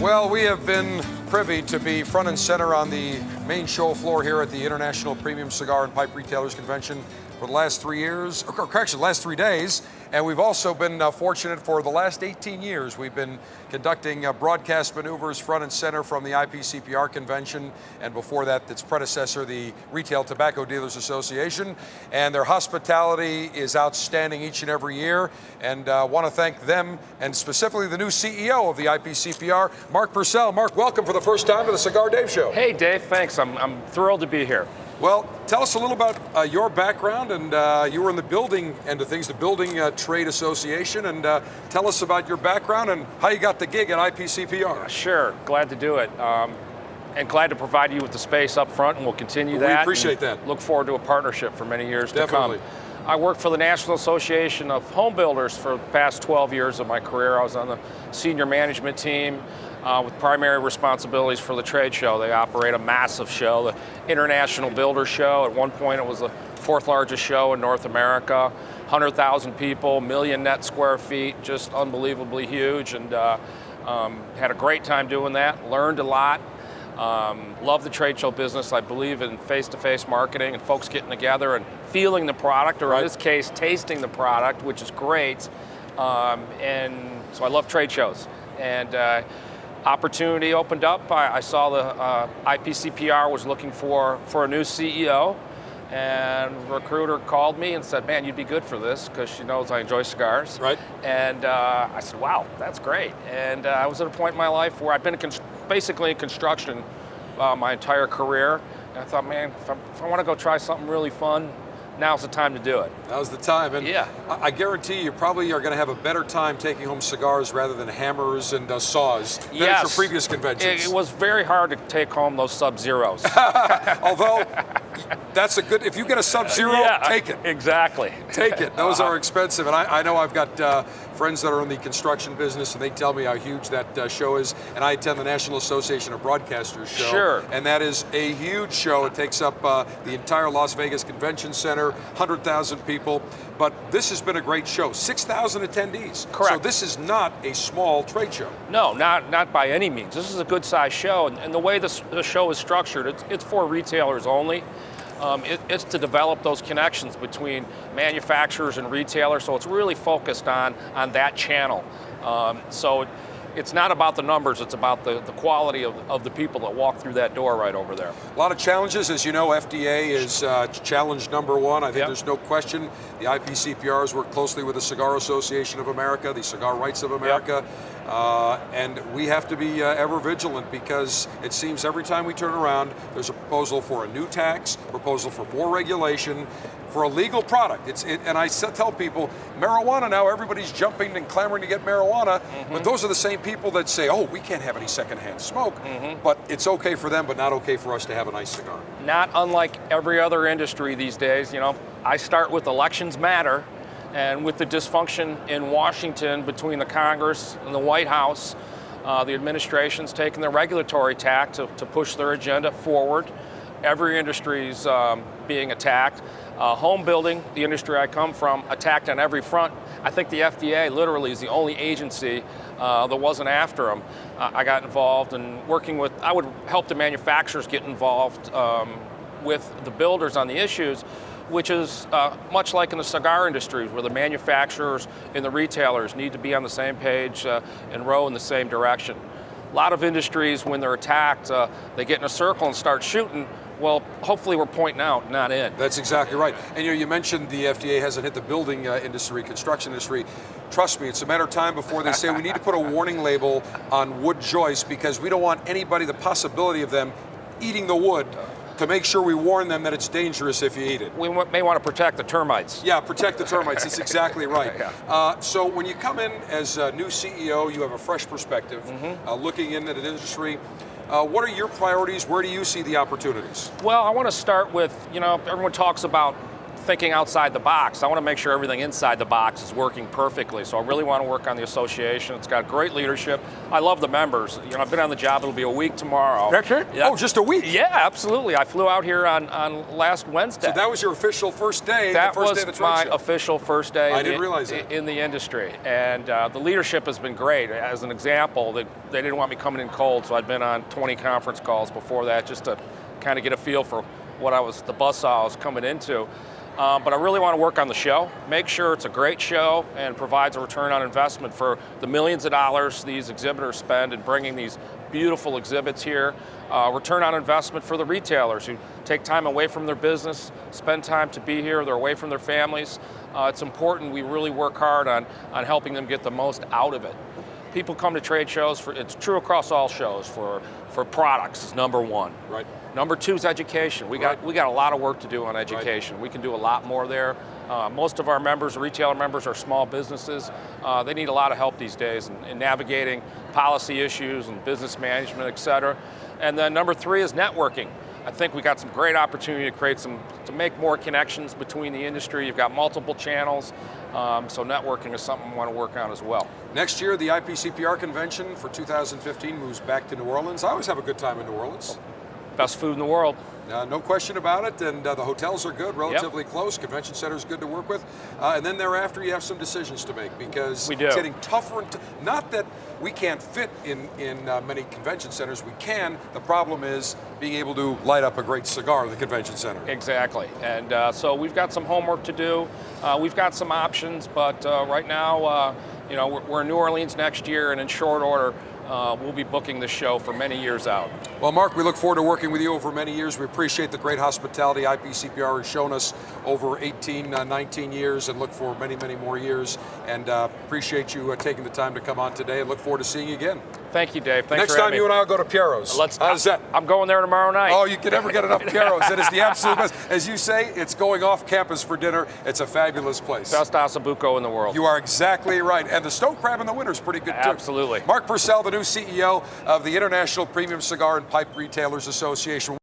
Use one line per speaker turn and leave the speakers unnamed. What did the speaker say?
Well, we have been privy to be front and center on the main show floor here at the International Premium Cigar and Pipe Retailers Convention for the last 3 years, or correction, last 3 days. And we've also been fortunate for the last 18 years. We've been conducting broadcast maneuvers front and center from the IPCPR convention, and before that, its predecessor, the Retail Tobacco Dealers Association. And their hospitality is outstanding each and every year. And want to thank them, and specifically the new CEO of the IPCPR, Mark Purcell. Mark, welcome for the first time to the Cigar Dave Show.
Hey, Dave, thanks. I'm thrilled to be here.
Well, tell us a little about your background, and you were in the building end of things, the Building Trade Association, and tell us about your background and how you got the gig at IPCPR.
Sure, glad to do it, and glad to provide you with the space up front, and we'll continue that.
We appreciate that.
Look forward to a partnership for many years
Definitely.
to come. I worked for the National Association of Home Builders for the past 12 years of my career. I was on the senior management team with primary responsibilities for the trade show. They operate a massive show, the International Builder Show. At one point, it was the 4th largest show in North America. 100,000 people, million net square feet, just unbelievably huge. And had a great time doing that, learned a lot. Love the trade show business. I believe in face-to-face marketing and folks getting together and feeling the product, or in this case, tasting the product, which is great. And so I love trade shows. And opportunity opened up. I saw the IPCPR was looking for a new CEO, and a recruiter called me and said, "Man, you'd be good for this," because she knows I enjoy cigars.
Right.
And I said, "Wow, that's great." And I was at a point in my life where I've been basically in construction my entire career, and I thought, man, if I want to go try something really fun, now's the time to do it.
Now's the time. And
yeah.
I guarantee you probably are going to have a better time taking home cigars rather than hammers and saws than at your previous conventions.
It was very hard to take home those Sub-Zeros.
Although, that's a good, if you get a Sub-Zero, take it.
Exactly.
Take it. Those are expensive. And I know I've got friends that are in the construction business, and they tell me how huge that show is. And I attend the National Association of Broadcasters show.
Sure.
And that is a huge show. It takes up the entire Las Vegas Convention Center, 100,000 people. But this has been a great show. 6,000 attendees.
Correct.
So this is not a small trade show.
No, not by any means. This is a good-sized show. And the way the show is structured, it's for retailers only. It's to develop those connections between manufacturers and retailers, so it's really focused on that channel. So it's not about the numbers, it's about the quality of the people that walk through that door right over there.
A lot of challenges. As you know, FDA is challenge number one. I think there's no question. The IPCPR has worked closely with the Cigar Association of America, the Cigar Rights of America, and we have to be ever vigilant, because it seems every time we turn around, there's a proposal for a new tax, proposal for more regulation, for a legal product. And I tell people, marijuana now, everybody's jumping and clamoring to get marijuana, but those are the same people that say, oh, we can't have any secondhand smoke, but it's okay for them, but not okay for us to have a nice cigar.
Not unlike every other industry these days. You know, I start with elections matter, and with the dysfunction in Washington between the Congress and the White House, the administration's taken the regulatory tack to push their agenda forward. Every industry's being attacked. Home building, the industry I come from, attacked on every front. I think the FDA literally is the only agency that wasn't after them. I got involved in working with, I would help the manufacturers get involved with the builders on the issues, which is much like in the cigar industry, where the manufacturers and the retailers need to be on the same page and row in the same direction. A lot of industries, when they're attacked, they get in a circle and start shooting. Well, hopefully we're pointing out, not in.
That's exactly right. And you mentioned the FDA hasn't hit the building industry, construction industry. Trust me, it's a matter of time before they say we need to put a warning label on wood joists, because we don't want anybody, the possibility of them eating the wood, to make sure we warn them that it's dangerous if you eat it.
We may want to protect the termites.
Yeah, protect the termites. That's exactly right. So when you come in as a new CEO, you have a fresh perspective, looking into the industry. What are your priorities? Where do you see the opportunities?
Well, I want to start with, everyone talks about thinking outside the box. I want to make sure everything inside the box is working perfectly. So I really want to work on the association. It's got great leadership. I love the members. You know, I've been on the job. It'll be a week tomorrow.
That's it?
Yeah.
Oh, just a week?
Yeah, absolutely. I flew out here on last Wednesday.
So that was your official first day,
that
the first
was
day of the trade
my
show.
official first day
I didn't realize that.
in the industry. And the leadership has been great. As an example, they didn't want me coming in cold, so I'd been on 20 conference calls before that just to kind of get a feel for what the buzzsaw I was coming into. But I really want to work on the show, make sure it's a great show and provides a return on investment for the millions of dollars these exhibitors spend in bringing these beautiful exhibits here. Return on investment for the retailers who take time away from their business, spend time to be here, they're away from their families. It's important we really work hard on helping them get the most out of it. People come to trade shows, it's true across all shows, for products is number one.
Right.
Number two is education. We got a lot of work to do on education. Right. We can do a lot more there. Most of our members, retailer members, are small businesses. They need a lot of help these days in navigating policy issues and business management, et cetera. And then number three is networking. I think we got some great opportunity to make more connections between the industry. You've got multiple channels, so networking is something we want to work on as well.
Next year, the IPCPR convention for 2015 moves back to New Orleans. I always have a good time in New Orleans.
Best food in the world.
No question about it, and the hotels are good, relatively close. Convention center is good to work with, and then thereafter you have some decisions to make because it's getting tougher. Not that we can't fit in many convention centers, we can. The problem is being able to light up a great cigar in the convention center.
Exactly, and so we've got some homework to do. We've got some options, but right now, we're in New Orleans next year, and in short order, we'll be booking the show for many years out.
Well, Mark, we look forward to working with you over many years. We appreciate the great hospitality IPCPR has shown us over 18, 19 years and look for many, many more years. And appreciate you taking the time to come on today and look forward to seeing you again.
Thank you, Dave. Thanks
Next
for
time
having me.
you and I will go to Piero's. How's that?
I'm going there tomorrow night.
Oh, you can never get enough Piero's. It is the absolute best. As you say, it's going off campus for dinner. It's a fabulous place.
Best ossobuco in the world.
You are exactly right. And the stone crab in the winter is pretty good too.
Absolutely.
Mark Purcell, the new CEO of the International Premium Cigar and Pipe Retailers Association.